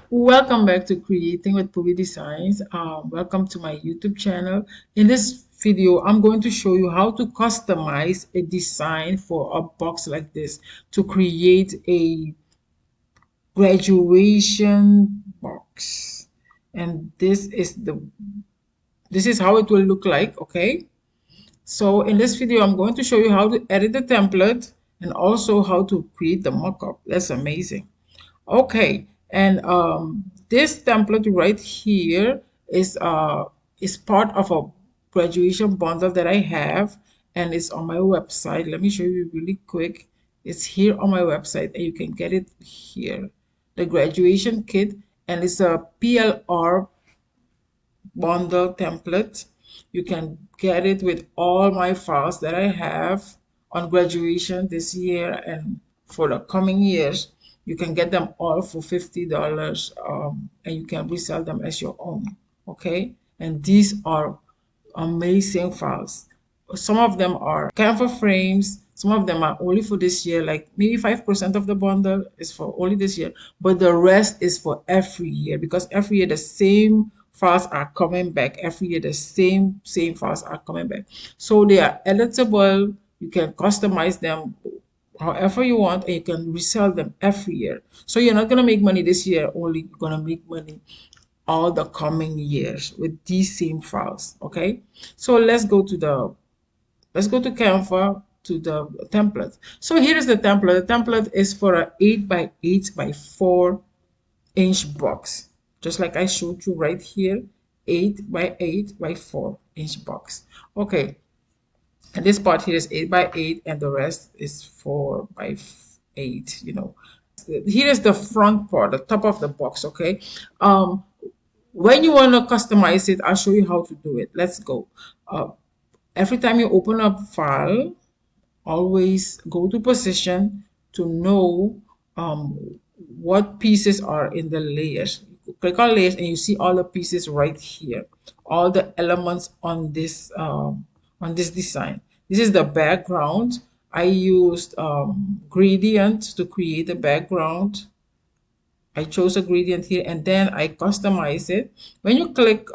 Welcome back to Creating with Pubi Designs. Welcome to my YouTube channel. In this video, I'm going to show you how to customize a design for a box like this to create a graduation box. And this is how it will look like, okay? So in this video, I'm going to show you how to edit the template and also how to create the mockup. That's amazing. Okay, and this template right here is part of a graduation bundle that I have, and it's on my website. Let me show you really quick. It's here on my website, and you can get it here. The graduation kit, and it's a PLR bundle template. You can get it with all my files that I have on graduation this year and for the coming years. You can get them all for $50, and you can resell them as your own. Okay, and these are amazing files. Some of them are Canva frames. Some of them are only for this year, like maybe 5% of the bundle is for only this year, but the rest is for every year because every year the same files are coming back. Every year the same files are coming back. So they are editable. You can customize them however you want, and you can resell them every year. So you're not gonna make money this year only. You're gonna make money all the coming years with these same files. Okay, so let's go to Canva to the template. So here is the template. The template is for an 8 by 8 by 4-inch box, just like I showed you right here. 8 by 8 by 4-inch box. Okay, and this part here is 8 by 8 and the rest is 4 by 8, here is the front part, the top of the box. Okay, when you want to customize it, I'll show you how to do it. Let's go. Every time you open up file, always go to position to know um, what pieces are in the layers. You click on layers and you see all the pieces right here, all the elements on this design. This is the background. I used gradient to create the background. I chose a gradient here and then I customize it. When you click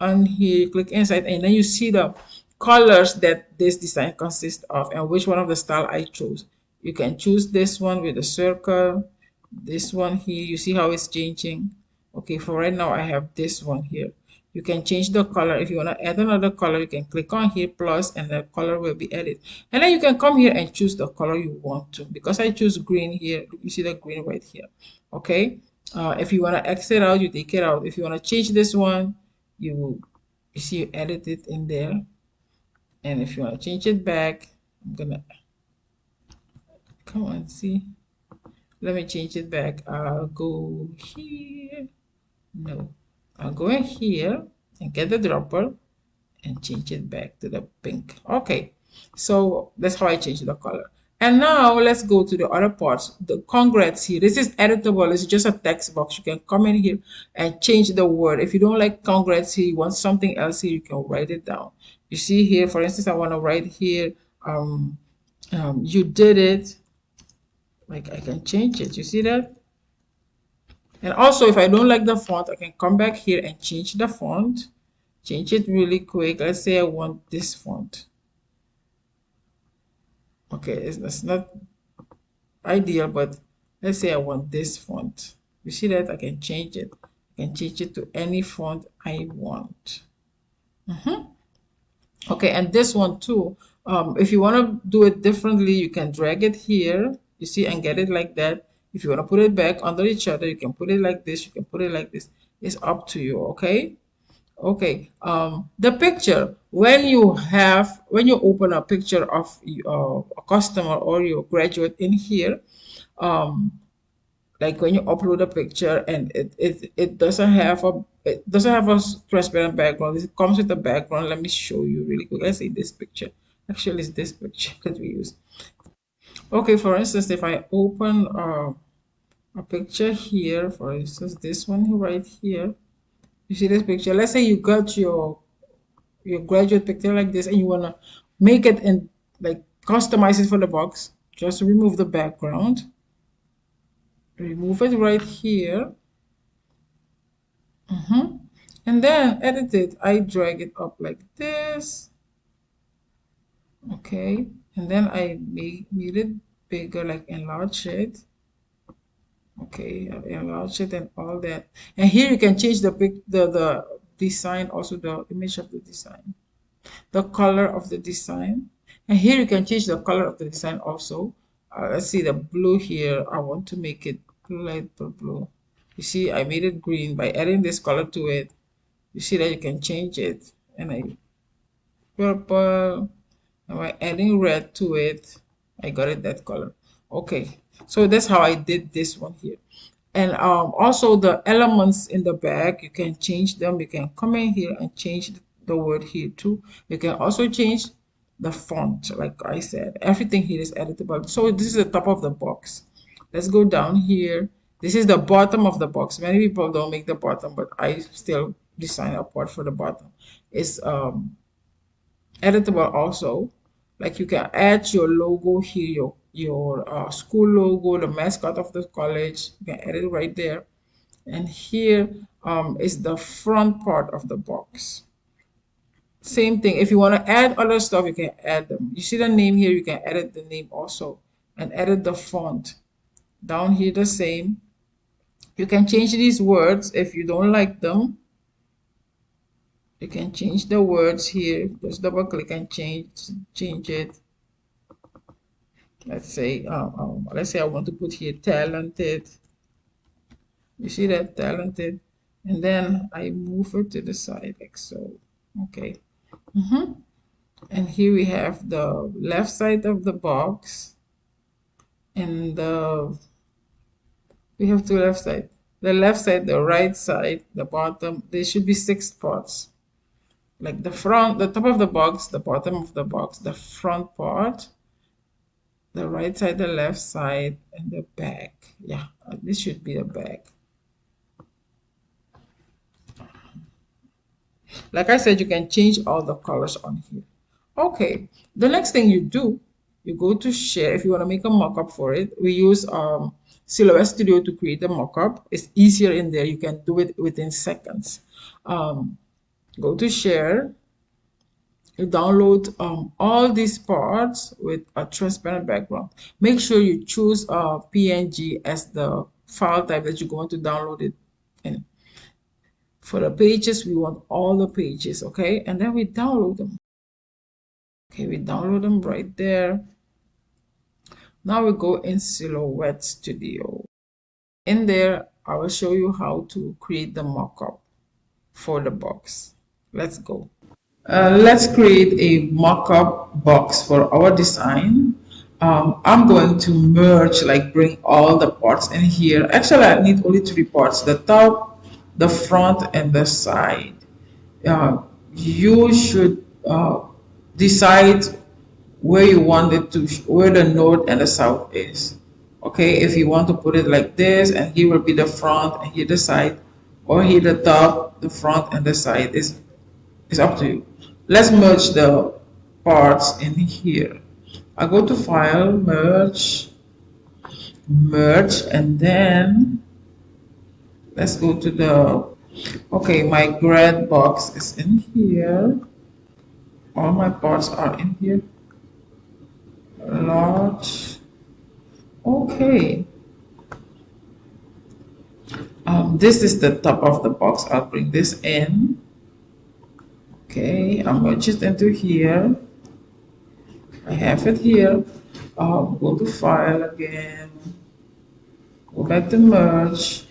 on here, you click inside and then you see the colors that this design consists of and which one of the style I chose. You can choose this one with a circle, this one here. You see how it's changing. Okay, for right now I have this one here. You can change the color. If you want to add another color, you can click on here plus and the color will be added. And then you can come here and choose the color you want to. Because I choose green here, you see the green right here. Okay, if you want to exit out, you take it out. If you want to change this one, you see you edit it in there. And if you want to change it back, I'm gonna come on, see. Let me change it back. I'll go here. No, I'll go in here and get the dropper and change it back to the pink. Okay, so that's how I change the color. And now let's go to the other parts. The congrats here. This is editable. It's just a text box. You can come in here and change the word. If you don't like congrats here, you want something else here, you can write it down. You see here, for instance, I want to write here, you did it. Like I can change it. You see that? And also, if I don't like the font, I can come back here and change the font. Change it really quick. Let's say I want this font. Okay, it's not ideal, but let's say I want this font. You see that? I can change it. I can change it to any font I want. Okay, and this one too. If you want to do it differently, you can drag it here, you see, and get it like that. If you want to put it back under each other, you can put it like this, you can put it like this. It's up to you, okay? Okay, the picture, when you open a picture of a customer or your graduate in here, um, like when you upload a picture and it doesn't have a transparent background. It comes with a background. Let me show you really quick. Let's say this picture. Actually, it's this picture that we use. Okay, for instance, if I open a picture here, for instance, this one right here, you see this picture. Let's say you got your graduate picture like this and you want to make it and like customize it for the box. Just remove the background, remove it right here, And then edit it. I drag it up like this. Okay. And then I made it bigger, like enlarge it. Okay, I've enlarged it and all that. And here you can change the design, also the image of the design, the color of the design. And here you can change the color of the design also. Let's see the blue here. I want to make it light blue. You see, I made it green by adding this color to it. You see that you can change it. And I purple. And by adding red to it, I got it that color. Okay, so that's how I did this one here. And also the elements in the back, you can change them. You can come in here and change the word here too. You can also change the font, like I said. Everything here is editable. So this is the top of the box. Let's go down here. This is the bottom of the box. Many people don't make the bottom, but I still design a part for the bottom. It's editable also. Like you can add your logo here, your school logo, the mascot of the college. You can edit it right there. And here is the front part of the box. Same thing. If you want to add other stuff, you can add them. You see the name here, you can edit the name also and edit the font. Down here, the same. You can change these words if you don't like them. You can change the words here. Just double click and change it. Let's say I want to put here talented. You see that talented, and then I move it to the side like so. Okay. And here we have the left side of the box, and we have two left side. The left side, the right side, the bottom. There should be 6 parts. Like the front, the top of the box, the bottom of the box, the front part, the right side, the left side, and the back. Yeah, this should be the back. Like I said, you can change all the colors on here. Okay, the next thing you do, you go to share. If you want to make a mockup for it, we use Silhouette Studio to create the mockup. It's easier in there. You can do it within seconds. Go to share. You download all these parts with a transparent background. Make sure you choose PNG as the file type that you're going to download it in. For the pages, we want all the pages, okay? And then we download them. Okay, we download them right there. Now we go in Silhouette Studio. In there, I will show you how to create the mockup for the box. Let's go. Let's create a mockup box for our design. I'm going to merge, like bring all the parts in here. Actually, I need only 3 parts, the top, the front, and the side. You should decide where you want it to, where the north and the south is. Okay, if you want to put it like this, and here will be the front and here the side, or here the top, the front, and the side is up to you. Let's merge the parts in here. I go to File, Merge, Merge, and then let's go to the, okay, my grid box is in here. All my parts are in here. Large. Okay. This is the top of the box. I'll bring this in. Okay, I'm going to just into here. I have it here. Go to File again. Go back to Merge.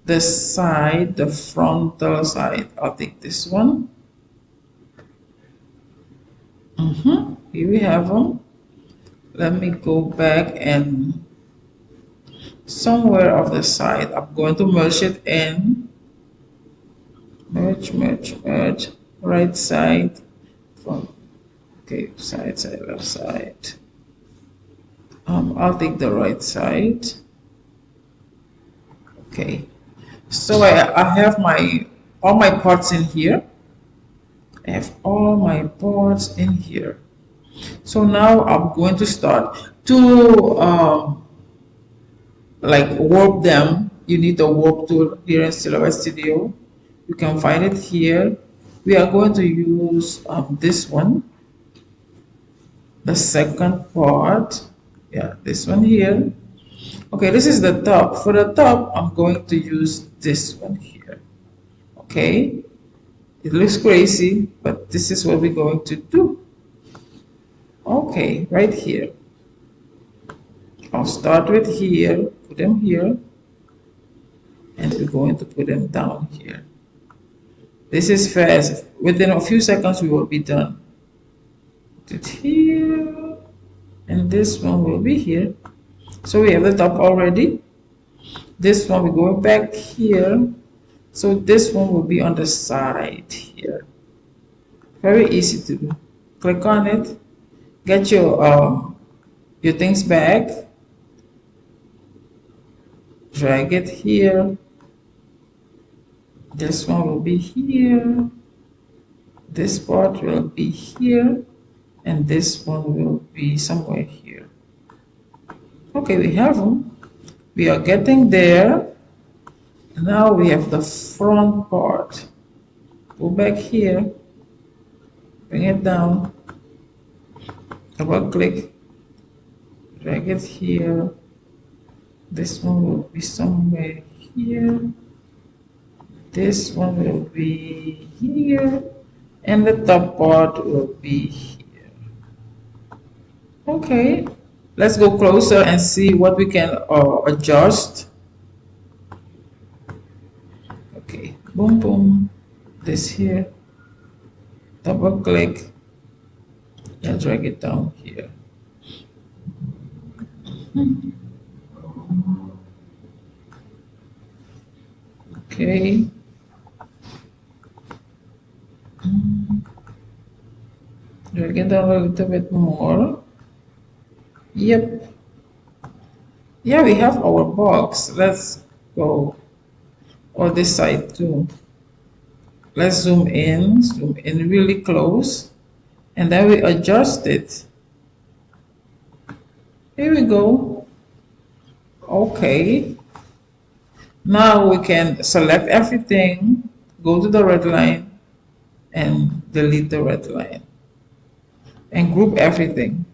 The side, the frontal side, I'll take this one. Here we have them. Let me go back and somewhere of the side, I'm going to merge it in. Merge, merge, merge. Right side. Okay, side, left side. I'll take the right side. Okay. So I have all my parts in here. I have all my parts in here. So now I'm going to start to like warp them, you need the warp tool here in Silhouette Studio. You can find it here. We are going to use this one, the second part. Yeah, this one here. Okay, this is the top. For the top, I'm going to use this one here. Okay, it looks crazy, but this is what we're going to do. Okay, right here. I'll start with here, put them here, and we're going to put them down here. This is fast. Within a few seconds, we will be done. Put it here, and this one will be here. So we have the top already. This one, we're going back here. So this one will be on the side here. Very easy to do. Click on it. Get your things back. Drag it here. This one will be here. This part will be here. And this one will be somewhere here. Okay, we have them. We are getting there. Now we have the front part. Go back here. Bring it down. Double click. Drag it here. This one will be somewhere here. This one will be here. And the top part will be here. Okay. Let's go closer and see what we can adjust. Okay. Boom, boom. This here. Double click. And drag it down here. Okay. Drag it down a little bit more. Yep. Yeah, we have our box. Let's go on this side too. Let's zoom in really close, and then we adjust it. Here we go. Okay. Now we can select everything, go to the red line, and delete the red line, and group everything.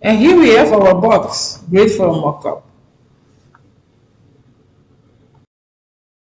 And here we have our box, great for a mockup.